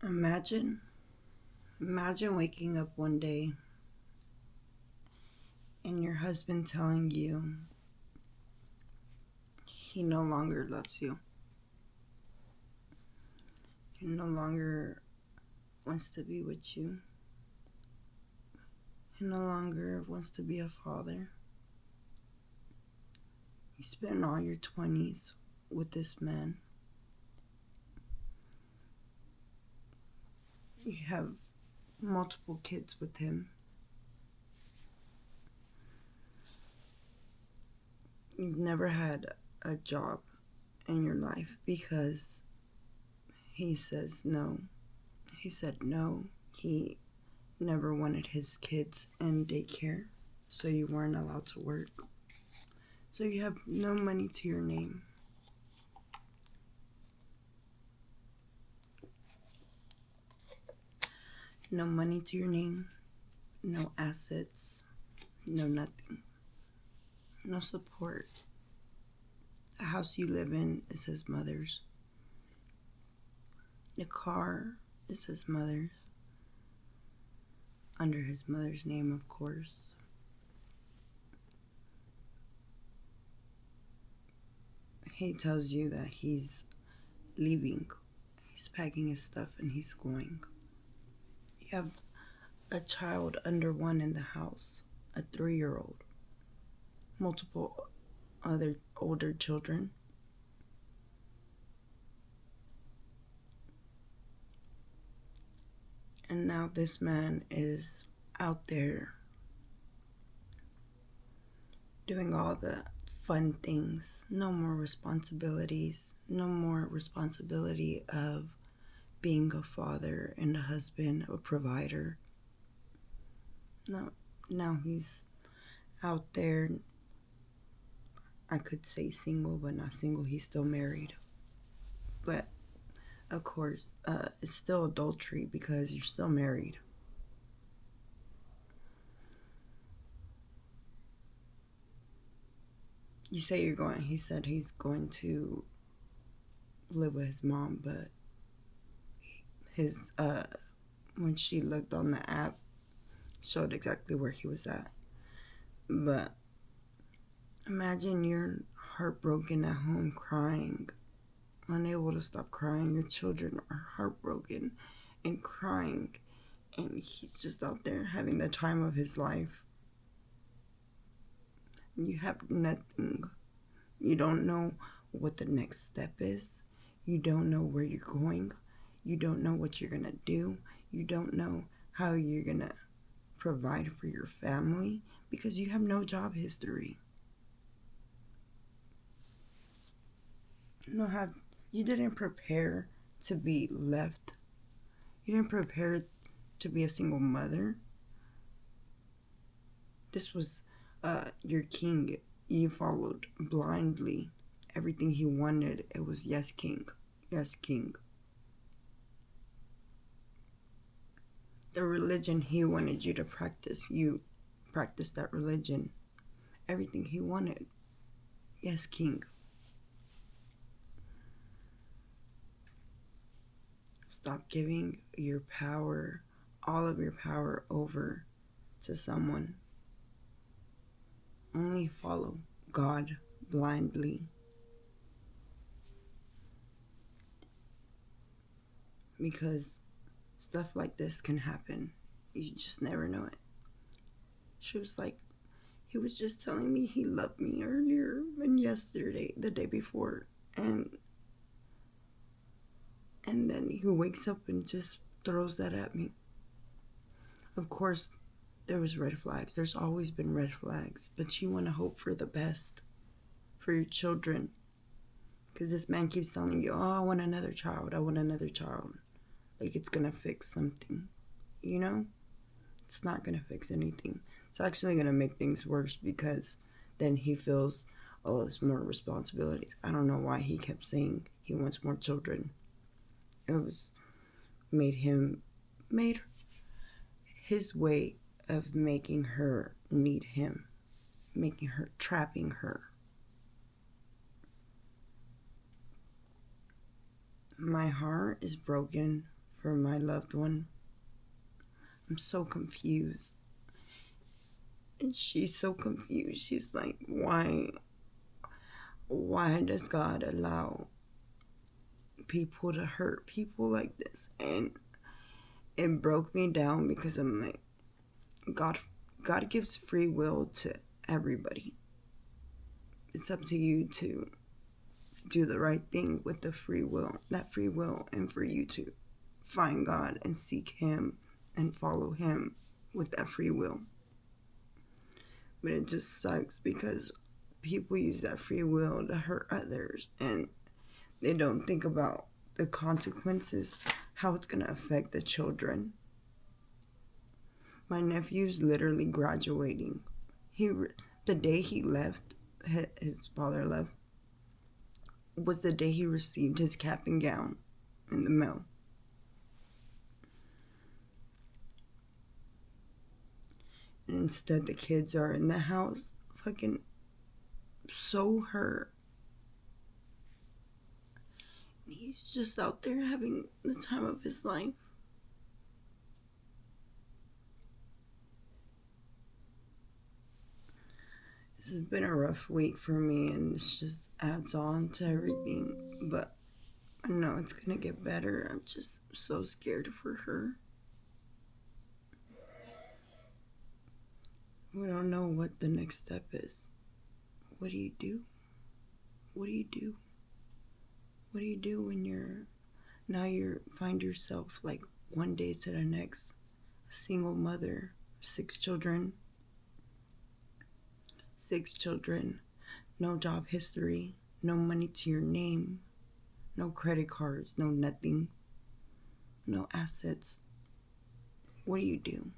Imagine, imagine waking up one day and your husband telling you he no longer loves you. He no longer wants to be with you. He no longer wants to be a father. You spent all your 20s with this man. You have multiple kids with him. You've never had a job in your life because he says no. He said no. He never wanted his kids in daycare, so you weren't allowed to work. So you have no money to your name. No money to your name, no assets, no nothing. No support. The house you live in is his mother's. The car is his mother's. Under his mother's name, of course. He tells you that he's leaving. He's packing his stuff and he's going. You have a child under one in the house, a 3-year-old, multiple other older children. And now this man is out there doing all the fun things. No more responsibilities. No more responsibility of being a father and a husband, a provider. No, now he's out there. I could say single, but not single. He's still married. But of course, it's still adultery because you're still married. You say you're going, he said he's going to live with his mom, but his, when she looked on the app, showed exactly where he was at. But imagine you're heartbroken at home crying, unable to stop crying. Your children are heartbroken and crying, and he's just out there having the time of his life. You have nothing. You don't know what the next step is. You don't know where you're going. You don't know what you're going to do. You don't know how you're going to provide for your family because you have no job history. You didn't prepare to be left. You didn't prepare to be a single mother. This was your king. You followed blindly everything he wanted. It was yes, king. Yes, king. The religion he wanted you to practice, you practiced that religion. Everything he wanted. Yes, king. Stop giving your power, all of your power, over to someone. Only follow God blindly. Because stuff like this can happen. You just never know it. She was like, he was just telling me he loved me earlier and yesterday, the day before. And then he wakes up and just throws that at me. Of course, there was red flags. There's always been red flags. But you want to hope for the best for your children. Because this man keeps telling you, oh, I want another child. I want another child. Like it's going to fix something. You know? It's not going to fix anything. It's actually going to make things worse because then he feels, oh, it's more responsibilities. I don't know why he kept saying he wants more children. It was made his way of making her need him, trapping her. My heart is broken for my loved one. I'm so confused. And she's so confused. She's like, why does God allow people to hurt people like this? And it broke me down because I'm like, God gives free will to everybody. It's up to you to do the right thing with that free will, and for you to find God and seek Him and follow Him with that free will. But it just sucks because people use that free will to hurt others, and they don't think about the consequences, how it's going to affect the children. My nephew's literally graduating. The day he left, his father left, was the day he received his cap and gown in the mail. And instead, the kids are in the house, fucking so hurt. And he's just out there having the time of his life. This has been a rough week for me, and this just adds on to everything. But I know it's gonna get better. I'm just so scared for her. We don't know what the next step is. What do you do? What do you do? What do you do when you find yourself like one day to the next, a single mother, 6 children, no job history, no money to your name, no credit cards, no nothing, no assets. What do you do?